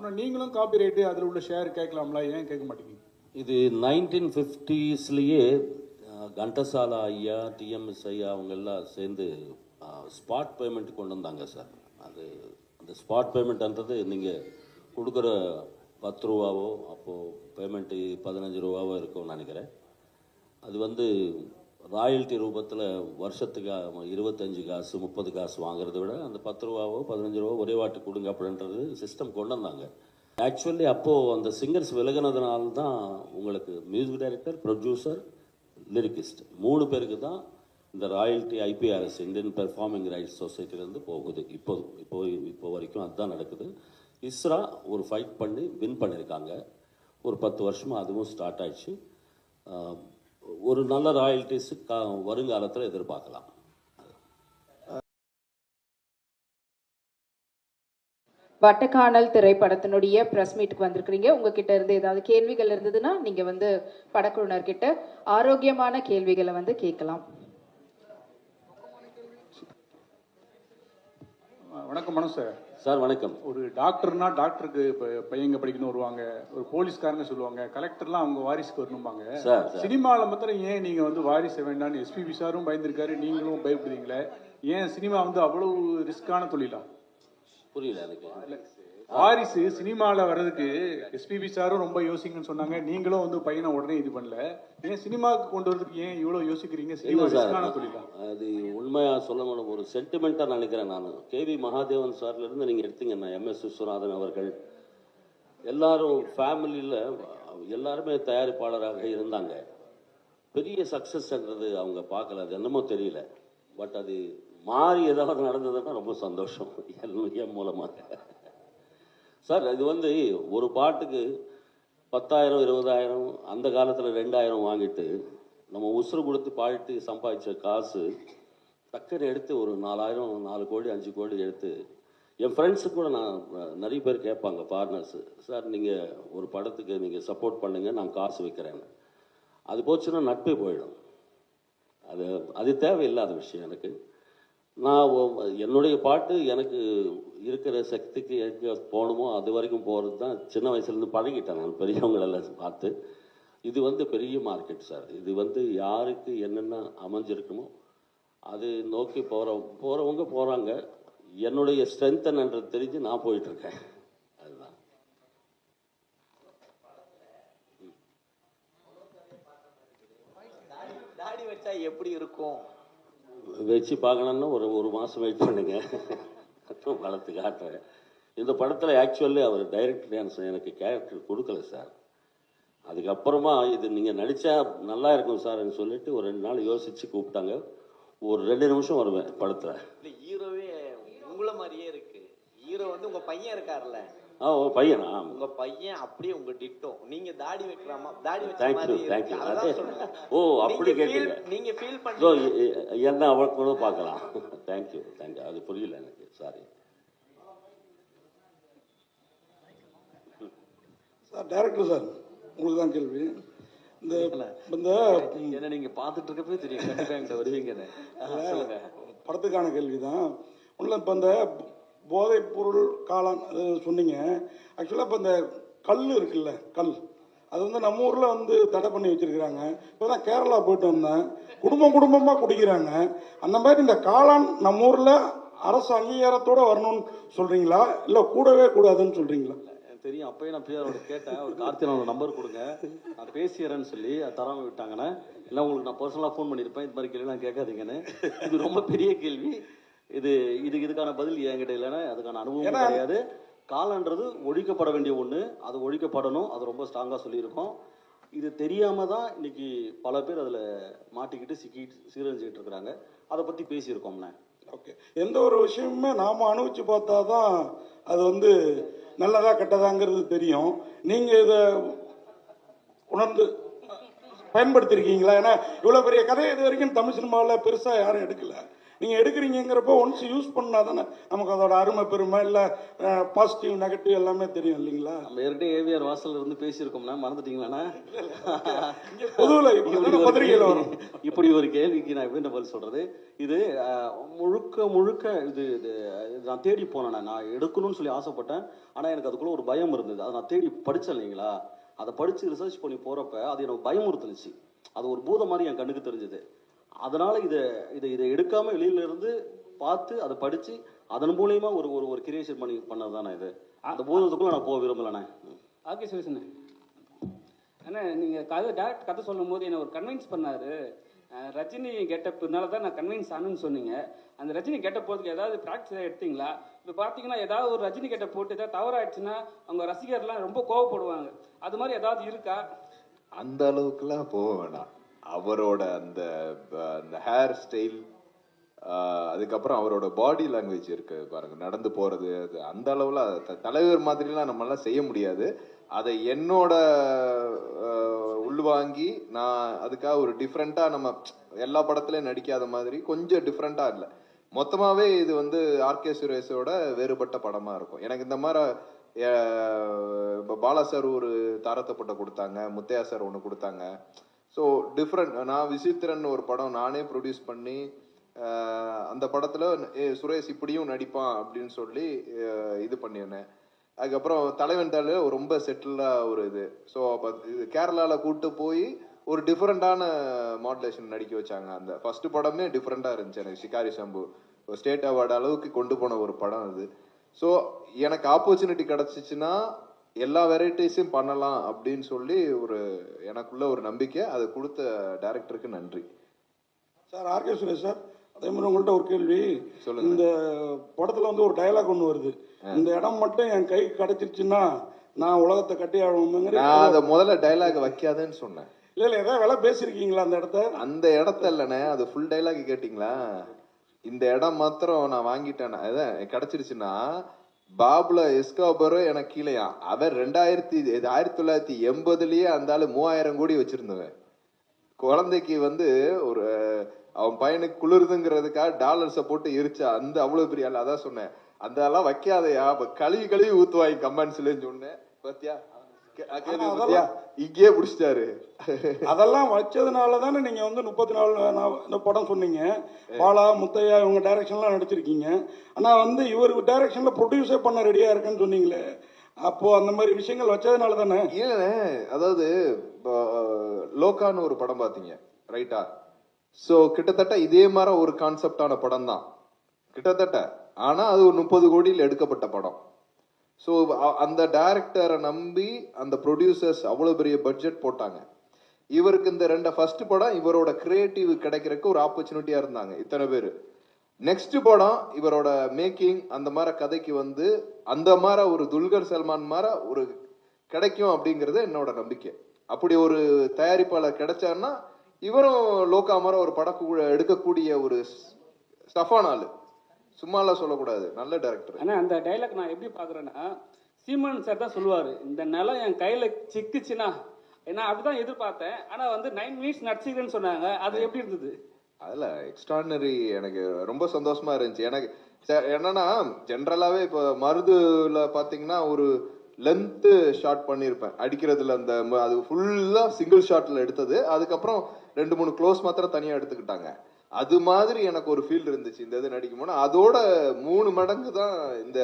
அப்படின்னா நீங்களும் copy right அதில் உள்ள ஷேர் கேட்கலாம்ல, ஏன் கேட்க மாட்டேங்க? இது 1950ஸ்லேயே கண்டசாலா ஐயா, டிஎம்எஸ் ஐயா அவங்க எல்லாம் சேர்ந்து ஸ்பாட் பேமெண்ட் கொண்டு வந்தாங்க சார். அது அந்த ஸ்பாட் பேமெண்ட்ன்றது நீங்கள் கொடுக்குற 10 ரூபாவோ அப்போது பேமெண்ட்டு 15 ரூபாவோ இருக்கும்னு நினைக்கிறேன். அது வந்து ராயல்ட்டி ரூபத்தில் வருஷத்துக்கு 25 காசு 30 காசு வாங்குறத விட அந்த 10 ரூபாவோ 15 ரூபாவோ ஒரே வாட்டி கொடுங்க அப்படின்றது சிஸ்டம் கொண்டு வந்தாங்க. ஆக்சுவலி அப்போது அந்த சிங்கர்ஸ் விலகினதுனால தான் உங்களுக்கு மியூசிக் டைரக்டர், ப்ரொடியூசர், லிரிக்கிஸ்ட் 3 பேருக்கு தான் இந்த royalty IPRS Indian performing rights சொசைட்டிலேருந்து போகுது. இப்போ வரைக்கும் அதுதான் நடக்குது. இஸ்ரா ஒரு ஃபைட் பண்ணி வின் பண்ணியிருக்காங்க. ஒரு 10 வருஷமாக அதுவும் ஸ்டார்ட் ஆயிடுச்சு. ஒரு நல்ல ராயல்ட்டிஸு வருங்காலத்தில் எதிர்பார்க்கலாம். வட்டக்கானல் திரைப்படத்தினுடைய பிரஸ் மீட்டுக்கு வந்திருக்கிறீங்க. உங்ககிட்ட இருந்து ஏதாவது கேள்விகள் இருந்ததுன்னா நீங்க வந்து படக்குழுனர்கிட்ட ஆரோக்கியமான கேள்விகளை வந்து கேட்கலாம். வணக்கம் மனோ சார். சார் வணக்கம். ஒரு டாக்டர்னா டாக்டருக்கு இப்போ பையங்க படிக்கணும் வருவாங்க, ஒரு போலீஸ்காரங்க சொல்லுவாங்க, கலெக்டர்லாம் அவங்க வாரிசுக்கு வரணும்பாங்க. சினிமாவில் மாத்திரம் ஏன் நீங்கள் வந்து வாரிசு வேண்டான்னு எஸ்பிபி சாரும் பயந்துருக்காரு, நீங்களும் பயப்படுறீங்களே, ஏன் சினிமா வந்து அவ்வளவு ரிஸ்கான தொழிலா? புரியல எனக்கு. வாரிசு சினிமாவில் வர்றதுக்கு எஸ்பிபி சாரும் ரொம்ப யோசிங்கன்னு சொன்னாங்க, நீங்களும் வந்து பையனை உடனே இது பண்ணல, ஏன் சினிமாவுக்கு கொண்டு வரதுக்கு ஏன் இவ்வளோ யோசிக்கிறீங்க? சினிமா ரிஸ்கான தொழிலா? அது உண்மையாக சொல்ல முடியும், ஒரு சென்டிமெண்ட்டாக நினைக்கிறேன் நான். கேவி மகாதேவன் சார்லேருந்து நீங்கள் எடுத்தீங்கன்னா எம்எஸ் விஸ்வநாதன் அவர்கள் எல்லாரும் ஃபேமிலியில் எல்லாருமே தயாரிப்பாளராக இருந்தாங்க. பெரிய சக்ஸஸ்ன்றது அவங்க பார்க்கல, அது என்னமோ தெரியல. பட் அது மாறி ஏதாவது நடந்ததுன்னா ரொம்ப சந்தோஷம் என் மூலமாக. சார் இது வந்து ஒரு பாட்டுக்கு 10,000 20,000 அந்த காலத்தில் 2,000 வாங்கிட்டு நம்ம உசுறு கொடுத்து பாடிட்டு சம்பாதிச்ச காசு டக்குன்னு எடுத்து ஒரு 4,000 4 கோடி 5 கோடி எடுத்து என் ஃப்ரெண்ட்ஸுக்கு கூட நான் நிறைய பேர் கேட்பாங்க, ஃபாரினர்ஸு, சார் நீங்கள் ஒரு படத்துக்கு நீங்கள் சப்போர்ட் பண்ணுங்கள், நான் காசு வைக்கிறேன்னு. அது போச்சுன்னா நட்பே போயிடும். அது தேவையில்லாத விஷயம் எனக்கு. நான் என்னுடைய பாட்டு எனக்கு இருக்கிற சக்திக்கு எங்கே போகணுமோ அது வரைக்கும் போகிறது தான் சின்ன வயசுலேருந்து பழகிட்டேன் நான் பெரியவங்களெல்லாம் பார்த்து. இது வந்து பெரிய மார்க்கெட் சார். இது வந்து யாருக்கு என்னென்ன அமைஞ்சிருக்குமோ அது நோக்கி போகிறவங்க போகிறாங்க. என்னுடைய ஸ்ட்ரென்த் என்னன்றது தெரிஞ்சு நான் போயிட்டுருக்கேன். அதுதான். தாடி வச்சா எப்படி இருக்கும் வச்சு பார்க்கணுன்னா ஒரு மாதம் வெயிட் பண்ணுங்க, வளர்த்து காட்டுறேன். இந்த படத்தில் ஆக்சுவலி அவர் டைரக்டர் எனக்கு கேரக்டர் கொடுக்கல சார். அதுக்கப்புறமா இது நீங்கள் நடித்தா நல்லா இருக்கும் சார்ன்னு சொல்லிட்டு ஒரு 2 நாள் யோசித்து கூப்பிட்டாங்க. ஒரு 2 நிமிஷம் வருவேன் படத்தில். இல்லை, ஹீரோவே உங்களை மாதிரியே இருக்கு. ஹீரோ வந்து உங்கள் பையன் இருக்கார்ல, பையனா? உங்க பையன் அப்படியே உங்க டிட்டோ. நீங்க தாடி வைக்கலாமா? தாடி வைக்க தேங்க்யூ. ஓ அப்படி கேட்டீங்க. நீங்க ஃபீல் பண்ணி என்ன அவள் கூட பார்க்கலாம். தேங்க்யூ. அது புரியல எனக்கு, சாரி சார். டைரக்டர் சார், உங்களுக்கு தான் கேள்வி. இந்த என்ன நீங்க பார்த்துட்டு இருக்கப்பவே தெரியும் கண்டிப்பா என்கிட்ட வருவீங்கன்னு. படத்துக்கான கேள்வி தான். உள்ள இப்போ இந்த போதைப் பொருள் காளான் அது சொன்னீங்க. ஆக்சுவலாக இப்போ இந்த கல் இருக்குல்ல, கல் அது வந்து நம்ம ஊரில் வந்து தடை பண்ணி வச்சுருக்கிறாங்க. இப்போ தான் கேரளா போயிட்டு வந்தேன், குடும்பமாக குடிக்கிறாங்க. அந்த மாதிரி இந்த காளான் நம்ம ஊரில் அரசு அங்கீகாரத்தோடு வரணும்னு சொல்கிறீங்களா, இல்லை கூடவே கூடாதுன்னு சொல்கிறீங்களா? தெரியும். அப்போயே நான் பிரியாரோட கேட்டேன், ஒரு கார்த்தியோட நம்பர் கொடுங்க நான் பேசிடுறேன்னு சொல்லி அது தராமல் விட்டாங்கன்னு. இல்லை உங்களுக்கு நான் பர்சனலாக ஃபோன் பண்ணியிருப்பேன், இது மாதிரி கேள்வி நான் கேட்காதீங்கன்னு. இது ரொம்ப பெரிய கேள்வி. இதுக்கான பதில் என்கிட்ட இல்லைன்னா அதுக்கான அனுபவம் கிடையாது. காலன்றது ஒழிக்கப்பட வேண்டிய ஒன்று, அது ஒழிக்கப்படணும், அது ரொம்ப ஸ்ட்ராங்காக சொல்லியிருக்கோம். இது தெரியாமல் தான் இன்னைக்கு பல பேர் அதில் மாட்டிக்கிட்டு சீரழிஞ்சிக்கிட்டு இருக்கிறாங்க. அதை பற்றி பேசியிருக்கோம்ண்ணே. ஓகே, எந்த ஒரு விஷயமுமே நாம் அனுபவித்து பார்த்தா தான் அது வந்து நல்லதா கெட்டதாங்கிறது தெரியும். நீங்கள் இதை உணர்ந்து பயன்படுத்தியிருக்கீங்களா? ஏன்னா இவ்வளோ பெரிய கதை இது வரைக்கும் தமிழ் சினிமாவில் பெருசாக யாரும் எடுக்கலை. நீங்கள் எடுக்கிறீங்கிறப்போ ஒன்ஸ் யூஸ் பண்ணால் தானே நமக்கு அதோட அருமை பெருமை இல்லை பாசிட்டிவ் நெகட்டிவ் எல்லாமே தெரியும் இல்லைங்களா? நம்ம ஏற்கனவே ஏவிஆர் வாசல்ல இருந்து பேசியிருக்கோம்னா மறந்துட்டீங்களாண்ணா? புதுவில் பத்திரிகையில் வரும். இப்படி ஒரு கேள்விக்கு நான் எப்படி பதில் சொல்றது? இது முழுக்க முழுக்க இது நான் தேடி போனேன். நான் எடுக்கணும்னு சொல்லி ஆசைப்பட்டேன். ஆனால் எனக்கு அதுக்குள்ள ஒரு பயம் இருந்தது. அதை நான் தேடி படித்தேன் இல்லைங்களா? அதை படித்து ரிசர்ச் பண்ணி போகிறப்ப அது எனக்கு பயமுறுத்துனுச்சு. அது ஒரு பூதம் மாதிரி என் கண்ணுக்கு தெரிஞ்சுது. அதனால இதை எடுக்காம வெளியில இருந்து பார்த்து அதை படிச்சு அதன் மூலியமா ஒரு ஒரு கிரியேஷன் பண்ணது தானே இது. அந்த பூதத்துக்குள்ள நான் போக விரும்பலண்ணே. ஆர்கே சுரேஷன் அண்ணா, நீங்கள் டேரக்ட் கதை சொல்லும் போது என்னை ஒரு கன்வின்ஸ் பண்ணாரு. ரஜினி கெட்டப்னால தான் நான் கன்வின்ஸ் ஆனுன்னு சொன்னீங்க. அந்த ரஜினி கெட்டப் போகிறதுக்கு ஏதாவது ப்ராக்டிஸ் எடுத்தீங்களா? இப்போ பார்த்தீங்கன்னா ஏதாவது ஒரு ரஜினி கெட்டப் போட்டு ஏதாவது தவறாயிடுச்சுன்னா அவங்க ரசிகர்லாம் ரொம்ப கோவப்படுவாங்க. அது மாதிரி ஏதாவது இருக்கா? அந்த அளவுக்குலாம் போக வேணாம். அவரோட அந்த ஹேர் ஸ்டைல், அதுக்கப்புறம் அவரோட பாடி லாங்குவேஜ் இருக்கு பாருங்க, நடந்து போறது, அது அந்த அளவுல தலைவர் மாதிரிலாம் நம்மளால செய்ய முடியாது. அதை என்னோட உள்வாங்கி நான் அதுக்காக ஒரு டிஃப்ரெண்டா, நம்ம எல்லா படத்துலயும் நடிக்காத மாதிரி கொஞ்சம் டிஃப்ரெண்டா இல்லை, மொத்தமாவே இது வந்து ஆர்கே சுரேஷோட வேறுபட்ட படமா இருக்கும். எனக்கு இந்த மாதிரி இப்போ பாலா சார் ஒரு தாரத்தை பட்டம் கொடுத்தாங்க, முத்தையா சார் ஒன்று கொடுத்தாங்க. So different. நான் விசித்திரன் ஒரு படம் நானே ப்ரொடியூஸ் பண்ணி அந்த படத்தில் சுரேஷ் இப்படியும் நடிப்பான் அப்படின்னு சொல்லி இது பண்ணியிருந்தேன். அதுக்கப்புறம் தலைவன் தாள் ரொம்ப செட்டிலாக ஒரு இது. ஸோ அப்போ இது கேரளாவில் கூப்பிட்டு போய் ஒரு டிஃப்ரெண்டான மாடுலேஷன் நடிக்க வச்சாங்க. அந்த ஃபர்ஸ்ட் படமே டிஃப்ரெண்டாக இருந்துச்சு. எனக்கு ஷிகாரி சம்பு ஸ்டேட் அவார்டு அளவுக்கு கொண்டு போன ஒரு படம் அது. ஸோ எனக்கு ஆப்பர்ச்சுனிட்டி கிடச்சிச்சின்னா எல்லா வெரைட்டிஸையும் பண்ணலாம் அப்படின்னு சொல்லி ஒரு எனக்குள்ள ஒரு நம்பிக்கை. அதை கொடுத்த டைரக்டருக்கு நன்றி. சார் ஆர்கே சுரேஷ் சார், அதே மாதிரி உங்கள்கிட்ட ஒரு கேள்வி சொல்லுங்க. இந்த படத்தில் வந்து ஒரு டயலாக் ஒன்று வருது, இந்த இடம் மட்டும் என் கைக்கு கிடைச்சிருச்சுன்னா நான் உலகத்தை கட்டி ஆகணுங்கிற. நான் அதை முதல்ல டைலாக் வைக்காதேன்னு சொன்னேன். இல்லை ஏதாவது வேலை பேசியிருக்கீங்களா அந்த இடத்த? அந்த இடத்த இல்லைண்ணே, அது ஃபுல் டைலாக் கேட்டிங்களா? இந்த இடம் மாத்திரம் நான் வாங்கிட்டேன், அதான் கிடைச்சிருச்சுன்னா பாபுல எஸ்காபர் எனக்கு கீழேயா. அவர் 1980லயே அந்த ஆளு 3000 கோடி வச்சிருந்தவன். குழந்தைக்கு வந்து ஒரு அவன் பையனுக்கு குளிர்துங்கிறதுக்காக டாலர்ஸை போட்டு எரிச்சா அந்த அவ்வளவு பெரிய ஆள். அதான் சொன்னேன், அந்த எல்லாம் வைக்காதையா, கழுவி கழுவி ஊத்துவாங்க கமெண்ட்ஸ்லன்னு சொன்னேன். பாத்தியா இங்கே பிடிச்சிட்டாரு. அதெல்லாம் வச்சதுனால தானே நீங்க வந்து 34 இந்த படம் சொன்னீங்க. பாலா முத்தையா இவங்க டைரக்ஷன்லாம் நடிச்சிருக்கீங்க. ஆனா வந்து இவருக்கு டைரக்ஷன்ல ப்ரொடியூஸே பண்ண ரெடியா இருக்குன்னு சொன்னீங்களே, அப்போ அந்த மாதிரி விஷயங்கள் வச்சதுனால தானே? இல்லைண்ணே, அதாவது லோகான்னு ஒரு படம் பார்த்தீங்க ரைட்டா? ஸோ கிட்டத்தட்ட இதே மாதிரி ஒரு கான்செப்டான படம் தான் கிட்டத்தட்ட. ஆனா அது ஒரு 30 கோடியில் எடுக்கப்பட்ட படம். ஸோ அந்த டைரக்டரை நம்பி அந்த ப்ரொடியூசர்ஸ் அவ்வளோ பெரிய பட்ஜெட் போட்டாங்க. இவருக்கு இந்த ஃபர்ஸ்ட் படம் இவரோட கிரியேட்டிவ் கிடைக்கிறதுக்கு ஒரு ஆப்பர்ச்சுனிட்டியா இருந்தாங்க இத்தனை பேர். நெக்ஸ்ட் படம் இவரோட மேக்கிங் அந்த மாதிரி கதைக்கு வந்து அந்த மாதிரி ஒரு துல்கர் சல்மான் மாதிரி ஒரு கிடைக்கும் அப்படிங்கிறது என்னோட நம்பிக்கை. அப்படி ஒரு தயாரிப்பாளர் கிடைச்சாருன்னா இவரும் லோகா மாதிரி ஒரு படம் எடுக்கக்கூடிய ஒரு ஸ்டஃபான ஆளு, சும்மாலாம் சொல்லக்கூடாது, நல்ல டைரக்டர். ஆனால் அந்த டைலாக் நான் எப்படி பார்க்குறேன்னா, சீமான் சார் தான் சொல்லுவார், இந்த நிலம் என் கையில் சிக்குச்சுன்னா, ஏன்னா அப்படிதான் எதிர்பார்த்தேன். ஆனால் வந்து 9 மினிட்ஸ் நடிச்சிக்கிறேன்னு சொன்னாங்க, அது எப்படி இருந்தது? அதில் எக்ஸ்ட்ரானரி, எனக்கு ரொம்ப சந்தோஷமா இருந்துச்சு. எனக்கு என்னன்னா ஜென்ரலாகவே இப்போ மருதுல பார்த்தீங்கன்னா ஒரு லென்த்து ஷாட் பண்ணியிருப்பேன் அடிக்கிறதுல, அந்த அது ஃபுல்லாக சிங்கிள் ஷாட்டில் எடுத்தது, அதுக்கப்புறம் 2-3 க்ளோஸ் மாத்திரம் தனியாக எடுத்துக்கிட்டாங்க. அது மாதிரி எனக்கு ஒரு ஃபீல் இருந்துச்சு இந்த இது நடிக்கும் போது. அதோட 3 மடங்கு தான் இந்த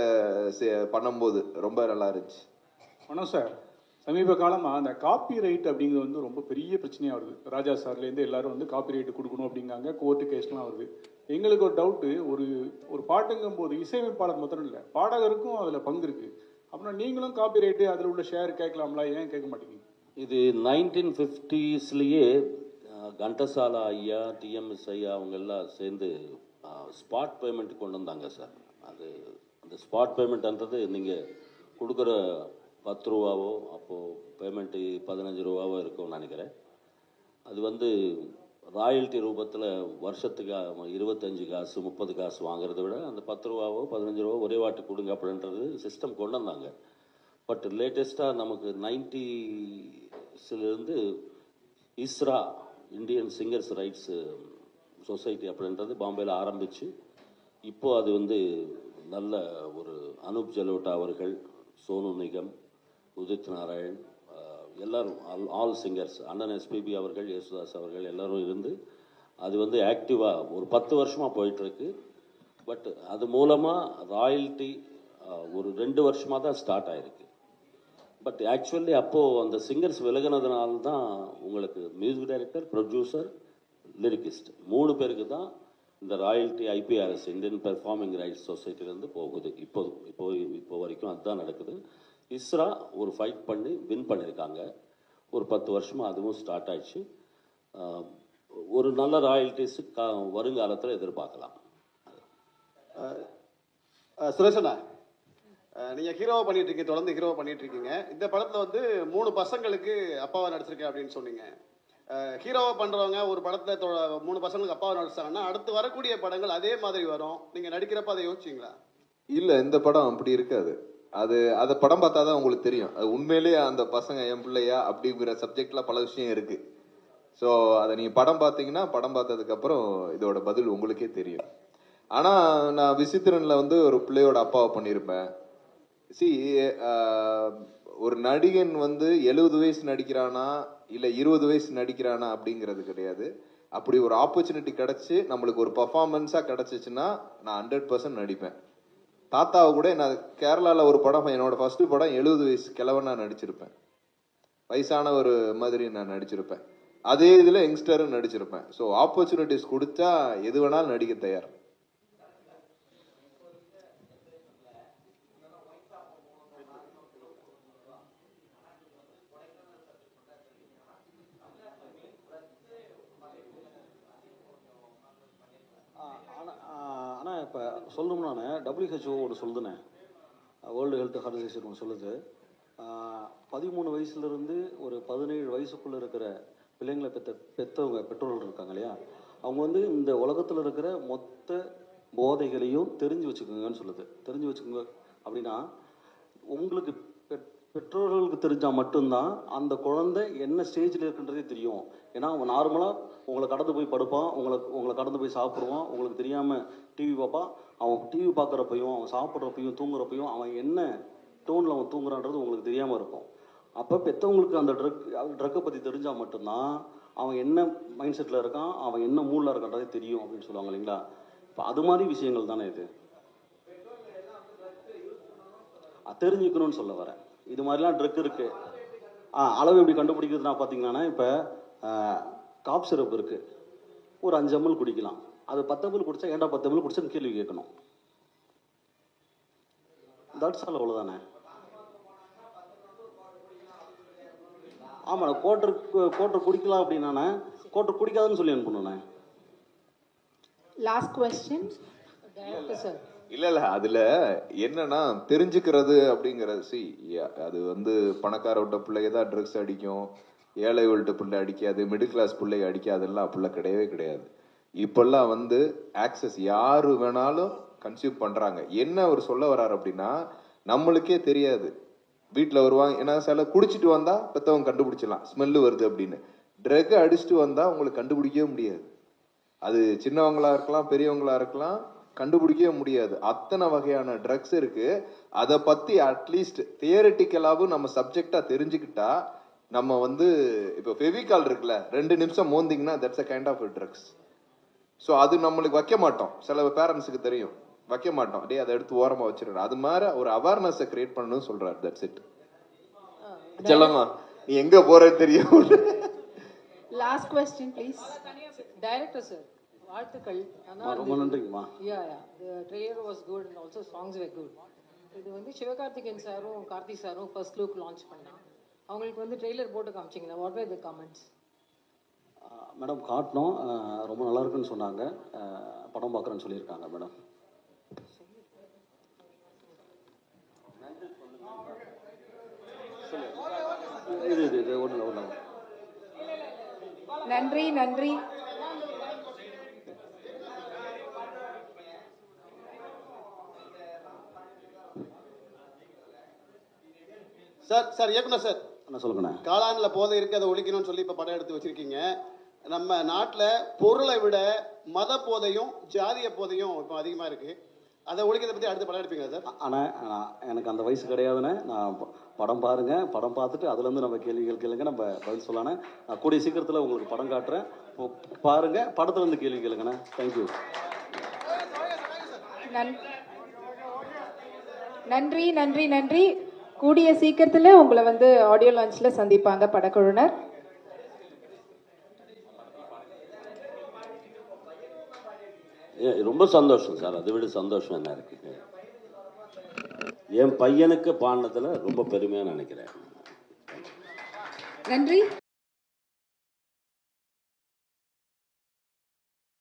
பண்ணும்போது ரொம்ப நல்லா இருந்துச்சு. ஆனால் சார் சமீப காலமாக அந்த காப்பி ரைட் அப்படிங்கிறது வந்து ரொம்ப பெரிய பிரச்சனையாக வருது. ராஜா சார்லேருந்து எல்லாரும் வந்து காப்பி ரைட்டு கொடுக்கணும் அப்படிங்காங்க, கோர்ட்டு கேஸ்லாம் வருது. எங்களுக்கு ஒரு டவுட்டு, ஒரு பாட்டுங்கும் போது இசையமைப்பாளர் மாத்திரம் இல்லை, பாடகருக்கும் அதில் பங்கு இருக்குது. அப்படின்னா நீங்களும் காப்பி ரைட்டு அதில் உள்ள ஷேர் கேட்கலாம்ல, ஏன் கேட்க மாட்டேங்க? இது 1950ஸ்லேயே கண்டசாலா ஐயா, டிஎம்எஸ் ஐயா அவங்க எல்லாம் சேர்ந்து ஸ்பாட் பேமெண்ட் கொண்டு வந்தாங்க சார். அது அந்த ஸ்பாட் பேமெண்ட்ன்றது நீங்கள் கொடுக்குற 10 ரூபாவோ அப்போது பேமெண்ட்டு 15 ரூபாவோ இருக்கும்னு நினைக்கிறேன். அது வந்து ராயல்ட்டி ரூபத்தில் வருஷத்துக்கு 25 காசு 30 காசு வாங்குறத விட அந்த 10 ரூபாவோ 15 ரூபாவோ ஒரே வாட்டி கொடுங்க அப்படின்றது சிஸ்டம் கொண்டு வந்தாங்க. பட் லேட்டஸ்ட்டாக நமக்கு 90ஸ்லேருந்து ISRA Indian singers rights society அப்படின்றது பாம்பேயில் ஆரம்பித்து இப்போ அது வந்து நல்ல ஒரு அனூப் ஜலோட்டா அவர்கள், சோனு நிகம், உதித் நாராயண், எல்லாரும் ஆல் சிங்கர்ஸ், அண்ணன் எஸ்பிபி அவர்கள், யேசுதாஸ் அவர்கள் எல்லாரும் இருந்து அது வந்து ஆக்டிவாக ஒரு 10 வருஷமாக போயிட்டுருக்கு. பட் அது மூலமாக ராயல்ட்டி ஒரு 2 வருஷமாக தான் ஸ்டார்ட் ஆகிருக்கு. பட் ஆக்சுவலி அப்போது அந்த சிங்கர்ஸ் விலகினதுனால தான் உங்களுக்கு மியூசிக் டைரக்டர், ப்ரொடியூசர், லிரிக்கிஸ்ட் 3 பேருக்கு தான் இந்த royalty IPRS, Indian performing rights சொசைட்டிலேருந்து போகுது. இப்போ வரைக்கும் அதுதான் நடக்குது. இஸ்ரா ஒரு ஃபைட் பண்ணி வின் பண்ணியிருக்காங்க. ஒரு 10 வருஷமாக அதுவும் ஸ்டார்ட் ஆயிடுச்சு. ஒரு நல்ல ராயல்ட்டிஸ் வருங்காலத்தில் எதிர்பார்க்கலாம். சுரேஷனா, நீங்க ஹீரோவா பண்ணிட்டு இருக்கீங்க, தொடர்ந்து ஹீரோவா பண்ணிட்டு இருக்கீங்க. இந்த படத்துல வந்து 3 பசங்களுக்கு அப்பாவா நடிச்சிருக்கேன் அப்படின்னு சொன்னீங்க. ஹீரோவா பண்றவங்க ஒரு படத்துல 3 பசங்களுக்கு அப்பாவா நடிச்சாங்கன்னா அடுத்து வரக்கூடிய படங்கள் அதே மாதிரி வரும். நீங்க நடிக்கிறப்ப அதை யோசிச்சீங்களா? இல்ல, இந்த படம் அப்படி இருக்காது. அதை படம் பார்த்தாதான் உங்களுக்கு தெரியும். அது உண்மையிலேயே அந்த பசங்க என் பிள்ளையா அப்படிங்கிற சப்ஜெக்ட்ல பல விஷயம் இருக்கு. ஸோ அதை நீங்க படம் பார்த்தீங்கன்னா, படம் பார்த்ததுக்கு அப்புறம் இதோட பதில் உங்களுக்கே தெரியும். ஆனா நான் விசித்திரன்ல வந்து ஒரு பிள்ளையோட அப்பாவை பண்ணியிருப்பேன். ஒரு நடிகன் வந்து 70 வயசு நடிக்கிறானா இல்ல 20 வயசு நடிக்கிறானா அப்படிங்கிறது கிடையாது. அப்படி ஒரு ஆப்பர்ச்சுனிட்டி கிடைச்சு நம்மளுக்கு ஒரு பர்ஃபார்மன்ஸா கிடைச்சிச்சுன்னா நான் 100% நடிப்பேன். தாத்தாவை கூட நான் கேரளால ஒரு படம், என்னோட ஃபர்ஸ்ட் படம் 70 வயசு கிழவனா நடிச்சிருப்பேன். வயசான ஒரு மாதிரி நான் நடிச்சிருப்பேன். அதே இதுல யங்ஸ்டரும் நடிச்சிருப்பேன். ஸோ ஆப்பர்ச்சுனிட்டிஸ் கொடுத்தா எது வேணாலும் நடிக்க தயார். ஆனால் இப்போ சொல்லணும்னா WHO ஒன்று சொல்லுதுண்ணே, வேர்ல்டு ஹெல்த் ஆர்கனைசேஷன் ஒன்று சொல்லுது. 13 வயசுலேருந்து ஒரு 17 வயசுக்குள்ளே இருக்கிற பிள்ளைங்களை பெற்றவங்க பெற்றோர்கள் இருக்காங்க இல்லையா, அவங்க வந்து இந்த உலகத்தில் இருக்கிற மொத்த போதைகளையும் தெரிஞ்சு வச்சுக்கோங்கன்னு சொல்லுது. தெரிஞ்சு வச்சுக்கோங்க அப்படின்னா, உங்களுக்கு பெற்றோர்களுக்கு தெரிஞ்சால் மட்டும்தான் அந்த குழந்தை என்ன ஸ்டேஜில் இருக்குன்றதே தெரியும். ஏன்னா அவன் நார்மலாக உங்களை கடந்து போய் படுப்பான், உங்களை கடந்து போய் சாப்பிடுவான், உங்களுக்கு தெரியாமல் டிவி பார்ப்பான். அவன் டிவி பார்க்குறப்பையும், அவன் சாப்பிட்றப்பையும், தூங்குறப்பையும் அவன் என்ன டோனில் அவன் தூங்குறான்றது உங்களுக்கு தெரியாமல் இருக்கும். அப்போ பெற்றவங்களுக்கு அந்த ட்ரக்கை பற்றி தெரிஞ்சால் மட்டும்தான் அவன் என்ன மைண்ட் செட்டில் இருக்கான், அவன் என்ன மூடில் இருக்கான்றதே தெரியும் அப்படின்னு சொல்லுவாங்க இல்லைங்களா. இப்போ அது மாதிரி விஷயங்கள் தானே இது. தெரிஞ்சுக்கணும்னு சொல்ல வரேன். இது மாதிரிலாம் ட்ரக் இருக்குது. அளவு எப்படி கண்டுபிடிக்கிறதுனா பார்த்தீங்கன்னா, இப்போ காப் சிரப் இருக்குது, ஒரு 5 ml குடிக்கலாம். அது 10 ml குடித்தா ஏன்டா 10 ml குடிச்சான்னு கேள்வி கேட்கணும். தட்ஸ் ஆல், அவ்வளோதானே. ஆமாம், கோட்டர் குடிக்கலாம் அப்படின்னா கோட்டர் குடிக்காதுன்னு சொல்லி அனுப்பணுண்ணே. Last question sir. இல்ல அதுல என்னன்னா தெரிஞ்சுக்கிறது அப்படிங்கிறது, அது வந்து பணக்கார விட்ட பிள்ளைங்க தான் ட்ரக்ஸ் அடிக்கும், ஏழை விட்ட பிள்ளை அடிக்காது, மிடில் கிளாஸ் பிள்ளை அடிக்காதுலாம் அப்படிலாம் கிடையவே கிடையாது. இப்பெல்லாம் வந்து ஆக்சஸ் யாரு வேணாலும் கன்சியூம் பண்றாங்க. என்ன அவர் சொல்ல வர்றாரு அப்படின்னா, நம்மளுக்கே தெரியாது. வீட்டில் வருவாங்க, ஏன்னா சில குடிச்சிட்டு வந்தா பெற்றவங்க கண்டுபிடிச்சிடலாம் ஸ்மெல்லு வருது அப்படின்னு. ட்ரக் அடிச்சுட்டு வந்தா உங்களுக்கு கண்டுபிடிக்கவே முடியாது. அது சின்னவங்களா இருக்கலாம், பெரியவங்களா இருக்கலாம், கண்டுபிடிக்கவே முடியாது. அத்தனை வகையான ட்ரக்ஸ் இருக்கு. அதை பத்தி அட்லீஸ்ட் தியரிட்டிக்கலாவும் நம்ம சப்ஜெக்டா தெரிஞ்சுக்கிட்டா, நம்ம வந்து இப்போ ஃபெவிகால் இருக்குல்ல, 2 நிமிஷம் மோந்திங்கன்னா that's a kind of drugs. So அது நம்மளுக்கு வைக்க மாட்டோம். சில பேரண்ட்ஸுக்கு தெரியும், வைக்க மாட்டோம். டே அதை எடுத்து ஓரமா வச்சிருக்கோம். அது மாதிரி ஒரு அவேர்னஸை கிரியேட் பண்ணணும்னு சொல்றாரு. That's it. சொல்லமா நீ எங்க போறது தெரியும். Last question please. Director sir, வாழ்த்துக்கள். ரொம்ப நன்றிங்கம்மா. Trailer was good and also songs were good. இது வந்து சிவகார்த்திகேயன் சாரும் கார்த்தி சாரும் ஃபர்ஸ்ட் லுக் லான்ச் பண்ணாங்க. அவங்களுக்கு வந்து ட்ரெய்லர் போட்டு காமிச்சிங்களா? What were the comments? Madam காட்டினோம், ரொம்ப நல்லா இருக்குன்னு சொன்னாங்க. படம் பார்க்குறேன்னு சொல்லியிருக்காங்க மேடம். இது ஒன்று நன்றி நன்றி. சார் இயக்குனர் சார், என்ன சொல்லுங்கண்ணே. காளான்ல போதை இருக்கு, அதை ஒழிக்கணும்னு சொல்லி இப்போ படம் எடுத்து வச்சிருக்கீங்க. நம்ம நாட்டில் பொருளை விட மத போதையும் ஜாதிய போதையும் இப்போ அதிகமாக இருக்குது. அதை ஒழிக்கிறத பற்றி அடுத்த படம் எடுப்பீங்களா சார்? ஆனால் எனக்கு அந்த வயசு கிடையாதுண்ணே. நான் படம் பாருங்கள், படம் பார்த்துட்டு அதுலேருந்து நம்ம கேள்விகள் கேளுங்க, நம்ம பதில் சொல்லலானே. நான் கூடிய சீக்கிரத்தில் உங்களுக்கு படம் காட்டுறேன், பாருங்கள், படத்துலேருந்து கேள்வி கேளுங்கண்ணே. தேங்க்யூ. நன்றி நன்றி நன்றி. கூடிய சீக்கிரத்தில் உங்களை வந்து ஆடியோ லான்ச்சில் சந்திப்பாங்க படக்குழுவினர். ரொம்ப சந்தோஷம் சார். அதை விட சந்தோஷம் என்ன இருக்கு? என் பையனுக்கு பாடினதுல ரொம்ப பெருமையா நினைக்கிறேன். நன்றி.